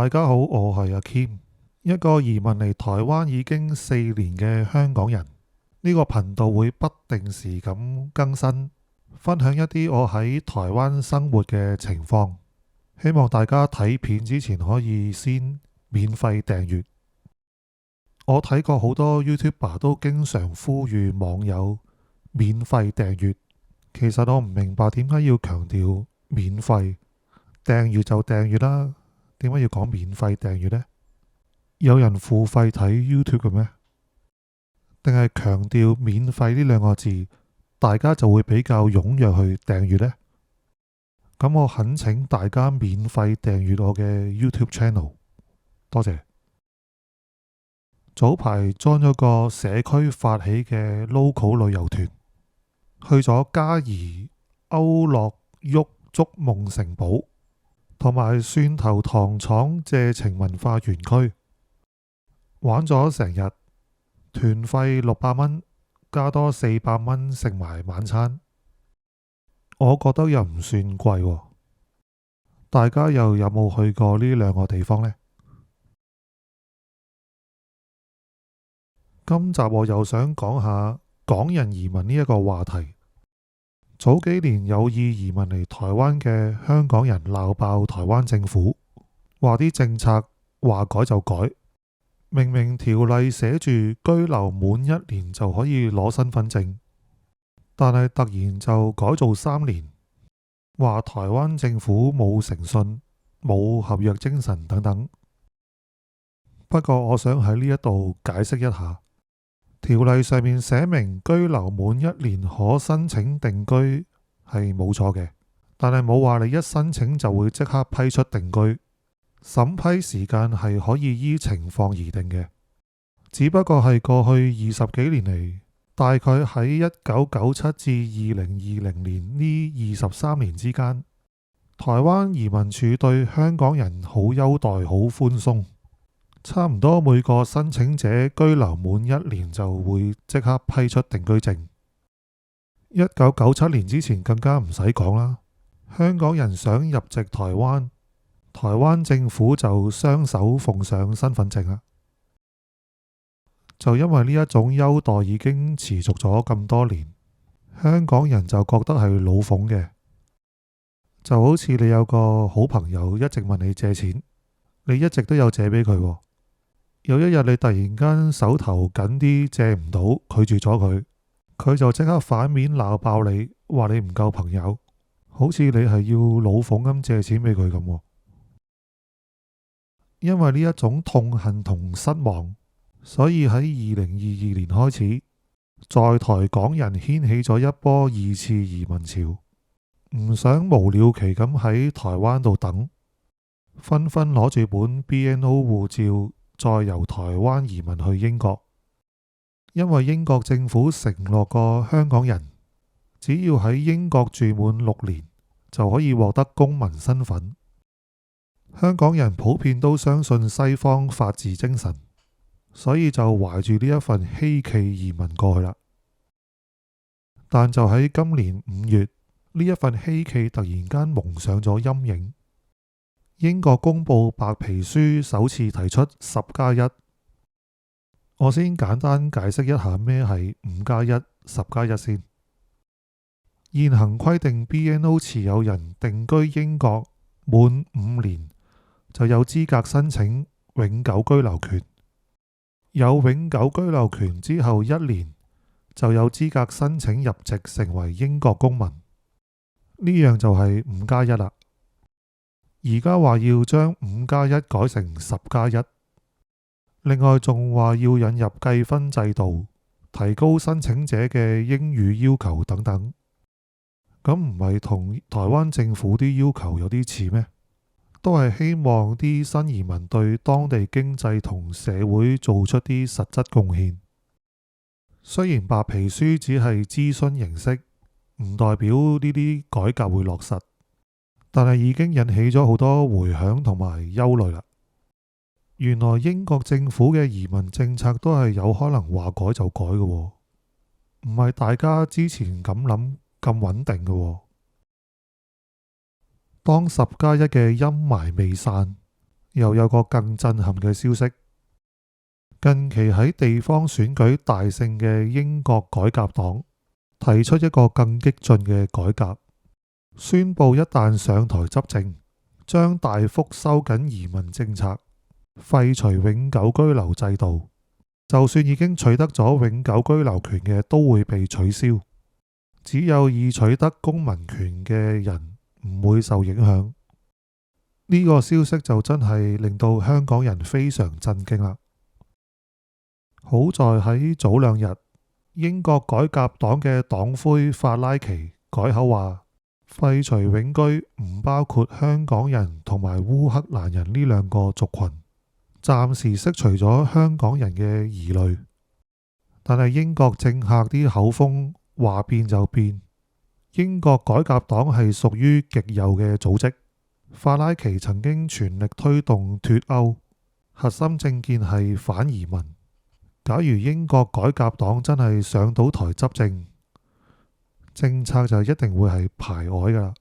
大家好，我係阿 Kim，一個移民嚟台灣已經4年嘅香港人。呢個頻道會不定時咁更新，分享一啲我喺台灣生活嘅情況。希望大家睇片之前可以先免費訂閱。我睇過好多 YouTuber 都經常呼籲網友免費訂閱，其實我唔明白點解要強調免費，訂閱就訂閱啦，點解要講免費訂閱呢？有人付費睇 YouTube 嘅咩？定係強調免費呢兩個字，大家就會比較踴躍去訂閱呢？咁我懇請大家免費訂閱我嘅 YouTube Channel，多謝。早排裝咗個社區發起嘅 local 旅遊團，去咗嘉義、歐樂鬱竹夢城堡同埋蒜頭糖廠謝情文化園區，玩咗成日，團費600蚊，加多400蚊食埋晚餐，我覺得又唔算貴喎。大家又有冇去過呢兩個地方呢？今集我又想講下港人移民呢一個話題。早幾年有意移民嚟台灣嘅香港人鬧爆台灣政府，話啲政策話改就改，明明條例寫住居留滿1年就可以攞身份證，但係突然就改做3年，話台灣政府冇誠信、冇合約精神等等。不過我想喺呢一度解釋一下，條例上面寫明居留滿1年可申請定居係冇錯嘅，但係冇話你一申請就會即刻批出定居，審批時間係可以依情況而定嘅。只不過係過去20幾年嚟，大概喺1997至2020年呢23年之間，台灣移民署對香港人好優待、好寬鬆。差唔多每個申請者居留滿1年就會即刻批出定居證。1997年之前更加唔使講啦，香港人想入籍台灣，台灣政府就雙手奉上身份證啦。就因為呢一種優待已經持續咗咁多年，香港人就覺得係老奉嘅。就好似你有個好朋友一直問你借錢，你一直都有借俾佢。有一日你突然間手頭緊啲借唔到，拒絕咗佢，佢就即刻反面鬧爆你，話你唔夠朋友，好似你係要老奉咁借錢俾佢咁。因為呢一種痛恨同失望，所以喺2022年開始，在台港人掀起咗一波2次移民潮，唔想無了期咁喺台灣度等，紛紛攞住本 BNO 護照，再由台灣移民去英國。因為英國政府承諾過香港人，只要喺英國住滿6年，就可以獲得公民身份。香港人普遍都相信西方法治精神，所以就懷住呢一份希冀移民過去啦。但就喺今年5月，呢一份希冀突然間蒙上咗陰影。英國公布白皮書，首次提出10+1。我先簡單解釋一下咩係5+1、10+1先。現行規定 BNO 持有人定居英國滿5年，就有資格申請永久居留權。有永久居留權之後1年，就有資格申請入籍成為英國公民。呢樣就係5+1啦。而家話要將5+1改成10+1，另外仲話要引入計分制度，提高申請者嘅英語要求等等。咁唔係同台灣政府啲要求有啲似咩？都係希望啲新移民對當地經濟同社會做出啲實質貢獻。雖然白皮書只係諮詢形式，唔代表呢啲改革會落實，但係已經引起咗好多迴響同埋憂慮啦。原來英國政府嘅移民政策都係有可能話改就改嘅，唔係大家之前咁諗咁穩定嘅。當10+1嘅陰霾未散，又有個更震撼嘅消息，近期喺地方選舉大勝嘅英國改革黨提出一個更激進嘅改革，宣布一旦上台執政，將大幅收緊移民政策，廢除永久居留制度，就算已經取得咗永久居留權嘅都會被取消，只有已取得公民權嘅人唔會受影響。呢個消息就真係令到香港人非常震驚啦。好在喺早兩日，英國改革黨嘅黨魁法拉奇改口話，廢除永居唔包括香港人同埋烏克蘭人呢兩個族群，暫時釋除咗香港人嘅疑慮。但係英國政客啲口風話變就變，英國改革黨係屬於極右嘅組織，法拉奇曾經全力推動脫歐，核心政見係反移民。假如英國改革黨真係上到台執政，政策就一定會係排外噶啦。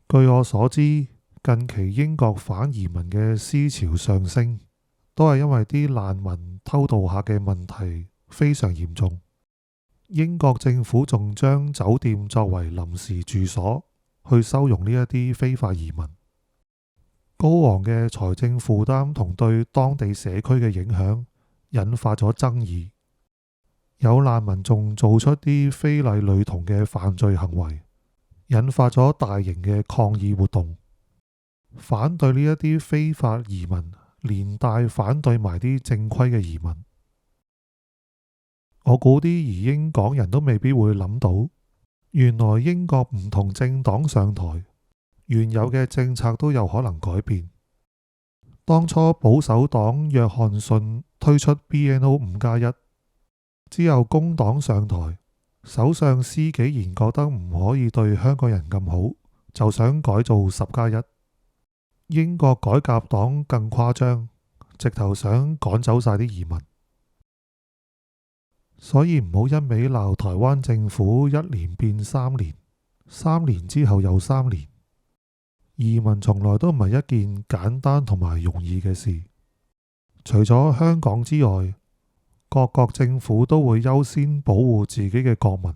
據我所知，近期英國反移民嘅思潮上升，都係因為啲難民偷渡客嘅問題非常嚴重。英國政府仲將酒店作為臨時住所，去收容呢一啲非法移民。高昂嘅財政負擔同對當地社區嘅影響，引發咗爭議。有難民仲做出啲非禮女童嘅犯罪行為，引發咗大型嘅抗議活動，反對呢一啲非法移民，連帶反對埋啲正規嘅移民。我估啲移英港人都未必會諗到，原來英國唔同政黨上台，原有嘅政策都有可能改變。當初保守黨約翰遜推出 BNO 5+1，之後工黨上台，首相施紀賢覺得唔可以對香港人咁好，就想改做10+1。英國改革黨更誇張，直頭想趕走晒啲移民。所以唔好一味鬧台灣政府1年變3年，3年之後又3年。移民從來都唔係一件簡單同埋容易嘅事。除咗香港之外，各國政府都會優先保護自己嘅國民，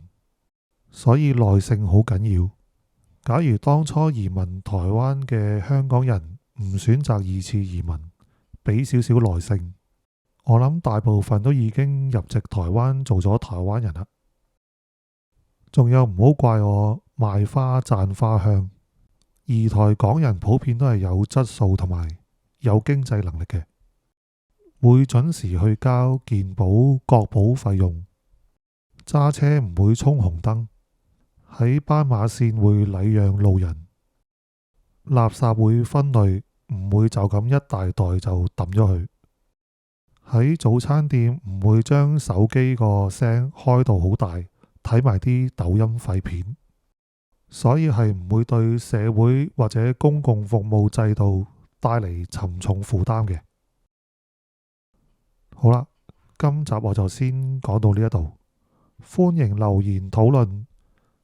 所以耐性好緊要。假如當初移民台灣嘅香港人唔選擇2次移民，俾少少耐性，我諗大部分都已經入籍台灣做咗台灣人啦。仲有唔好怪我賣花讚花香，移台港人普遍都係有質素同埋有經濟能力嘅，會準時去交健保國保費用，揸車唔會衝紅燈，喺斑馬線會禮讓路人，垃圾會分類，唔會就咁一大袋就抌咗去。喺早餐店唔會將手機個聲開到好大，睇埋啲抖音廢片，所以係唔會對社會或者公共服務制度帶嚟沉重負擔嘅。好啦，今集我就先講到呢一度，歡迎留言討論，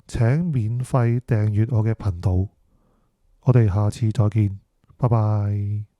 請免費訂閱我嘅頻道，我哋下次再見，拜拜。